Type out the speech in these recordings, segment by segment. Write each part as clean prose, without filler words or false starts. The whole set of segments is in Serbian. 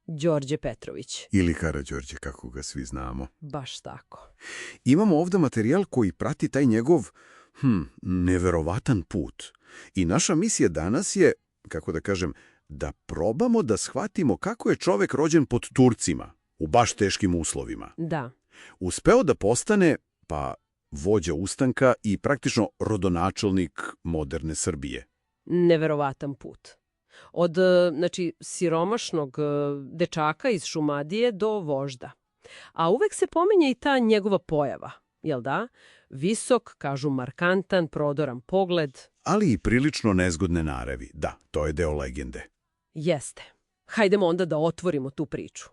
Đorđe Petrović. Ili Karađorđe, kako ga svi znamo. Baš tako. Imamo ovdje materijal koji prati taj njegov, neverovatan put. I naša misija danas je, kako da kažem, da probamo da shvatimo kako je čovek rođen pod Turcima, u baš teškim uslovima. Da. Uspeo da postane, vođa ustanka i praktično rodonačelnik moderne Srbije. Neverovatan put. Od, siromašnog dečaka iz Šumadije do vožda. A uvek se pominje i ta njegova pojava, jel da? Visok, kažu markantan, prodoran pogled. Ali i prilično nezgodne naravi. Da, to je deo legende. Jeste. Hajdemo onda da otvorimo tu priču.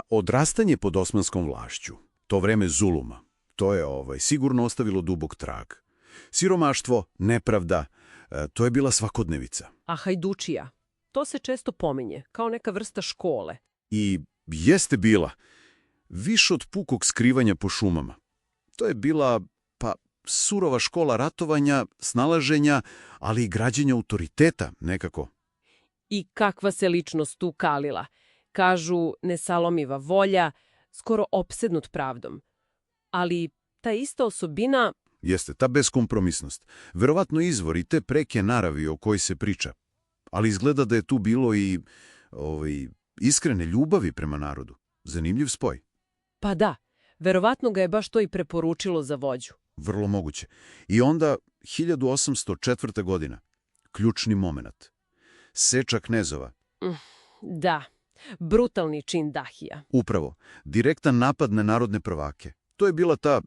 Odrastanje pod osmanskom vlašću, to vreme zuluma, to je sigurno ostavilo dubok trag. Siromaštvo, nepravda, to je bila svakodnevica. A hajdučija? To se često pominje, kao neka vrsta škole. I jeste bila. Više od pukog skrivanja po šumama. To je bila, surova škola ratovanja, snalaženja, ali i građenja autoriteta nekako. I kakva se ličnost tu kalila. Kažu nesalomiva volja, skoro opsednut pravdom. Ali ta ista osobina... Jeste, ta beskompromisnost. Verovatno izvor i te preke naravi o kojoj se priča. Ali izgleda da je tu bilo i iskrene ljubavi prema narodu. Zanimljiv spoj. Pa da, verovatno ga je baš to i preporučilo za vođu. Vrlo moguće. I onda 1804. godina. Ključni moment. Seča knezova. Da, brutalni čin Dahija. Upravo, direktan napad na narodne prvake. To je bila ta,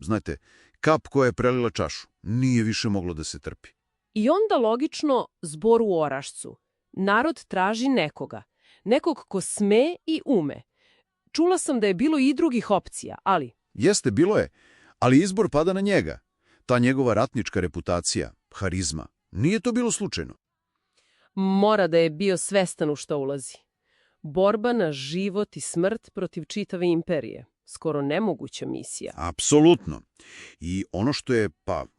kap koja je prelila čašu. Nije više moglo da se trpi. I onda logično zbor u Orašcu. Narod traži nekoga. Nekog ko sme i ume. Čula sam da je bilo i drugih opcija, ali... Jeste, bilo je, ali izbor pada na njega. Ta njegova ratnička reputacija, harizma, nije to bilo slučajno. Mora da je bio svestan u što ulazi. Borba na život i smrt protiv čitave imperije. Skoro nemoguća misija. Apsolutno. I ono što je,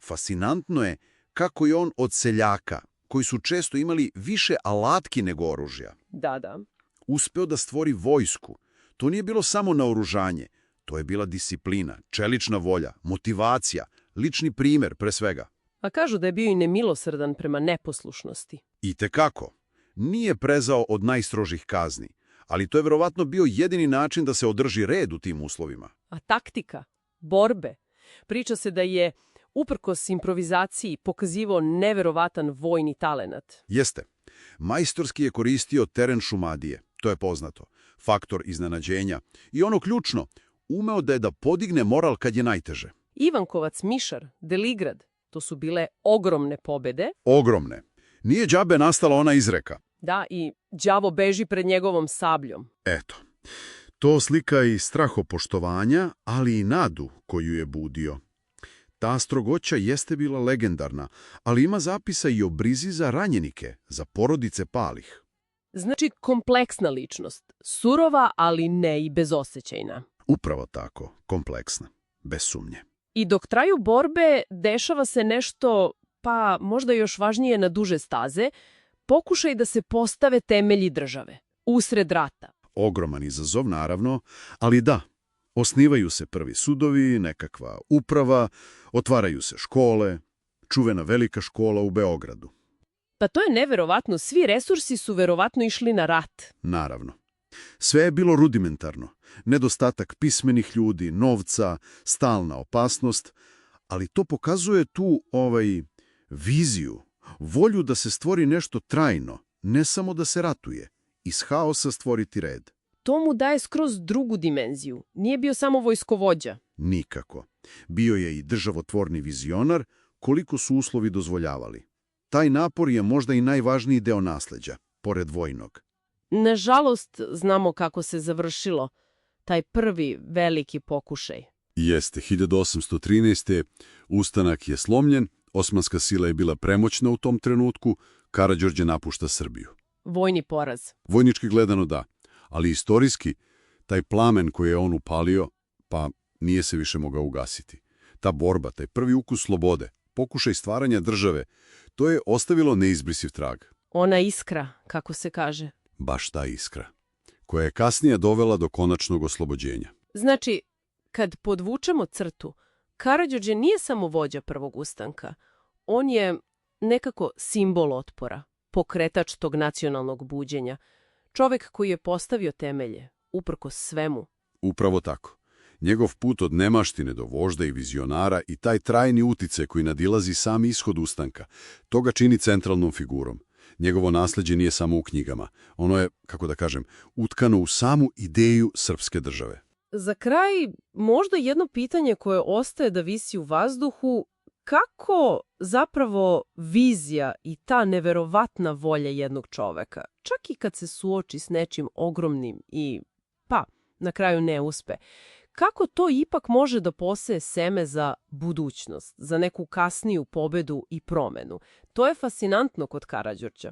fascinantno je kako je on od seljaka, koji su često imali više alatki nego oružja. Da. Uspeo da stvori vojsku. To nije bilo samo naoružanje. To je bila disciplina, čelična volja, motivacija, lični primer pre svega. A kažu da je bio i nemilosrdan prema neposlušnosti. Itekako. Nije prezao od najstrožih kazni, ali to je verovatno bio jedini način da se održi red u tim uslovima. A taktika, borbe, priča se da je, uprkos improvizaciji, pokazivao neverovatan vojni talenat. Jeste. Majstorski je koristio teren Šumadije, to je poznato, faktor iznenađenja. I ono ključno, umeo da podigne moral kad je najteže. Ivankovac, Mišar, Deligrad, to su bile ogromne pobede. Ogromne. Nije džabe nastala ona izreka. Da, i đavo beži pred njegovom sabljom. Eto, to slika i strahopoštovanja, ali i nadu koju je budio. Ta strogoća jeste bila legendarna, ali ima zapisa i o brizi za ranjenike, za porodice palih. Znači kompleksna ličnost, surova, ali ne i bezosećajna. Upravo tako, kompleksna, bez sumnje. I dok traju borbe, dešava se nešto, možda još važnije na duže staze, pokušaj da se postave temelji države, usred rata. Ogroman izazov, naravno, ali da, osnivaju se prvi sudovi, nekakva uprava, otvaraju se škole, čuvena velika škola u Beogradu. Pa to je neverovatno, svi resursi su verovatno išli na rat. Naravno. Sve je bilo rudimentarno. Nedostatak pismenih ljudi, novca, stalna opasnost, ali to pokazuje tu viziju, volju da se stvori nešto trajno, ne samo da se ratuje, iz haosa stvoriti red. To mu daje skroz drugu dimenziju. Nije bio samo vojskovođa. Nikako. Bio je i državotvorni vizionar, koliko su uslovi dozvoljavali. Taj napor je možda i najvažniji deo nasleđa, pored vojnog. Nažalost, znamo kako se završilo taj prvi veliki pokušaj. Jeste, 1813. Ustanak je slomljen, osmanska sila je bila premoćna u tom trenutku, Karađorđe napušta Srbiju. Vojni poraz. Vojnički gledano da, ali istorijski, taj plamen koji je on upalio, nije se više mogao ugasiti. Ta borba, taj prvi ukus slobode, pokušaj stvaranja države, to je ostavilo neizbrisiv trag. Ona iskra, kako se kaže. Baš ta iskra, koja je kasnije dovela do konačnog oslobođenja. Znači, kad podvučemo crtu, Karađorđe nije samo vođa prvog ustanka. On je nekako simbol otpora, pokretač tog nacionalnog buđenja. Čovek koji je postavio temelje, uprkos svemu. Upravo tako. Njegov put od nemaštine do vožda i vizionara i taj trajni uticaj koji nadilazi sam ishod ustanka, to ga čini centralnom figurom. Njegovo nasljeđe nije samo u knjigama. Ono je, kako da kažem, utkano u samu ideju srpske države. Za kraj, možda jedno pitanje koje ostaje da visi u vazduhu, kako zapravo vizija i ta neverovatna volja jednog čoveka, čak i kad se suoči s nečim ogromnim i, na kraju ne uspe, kako to ipak može da poseje seme za budućnost, za neku kasniju pobedu i promenu? To je fascinantno kod Karađorđa.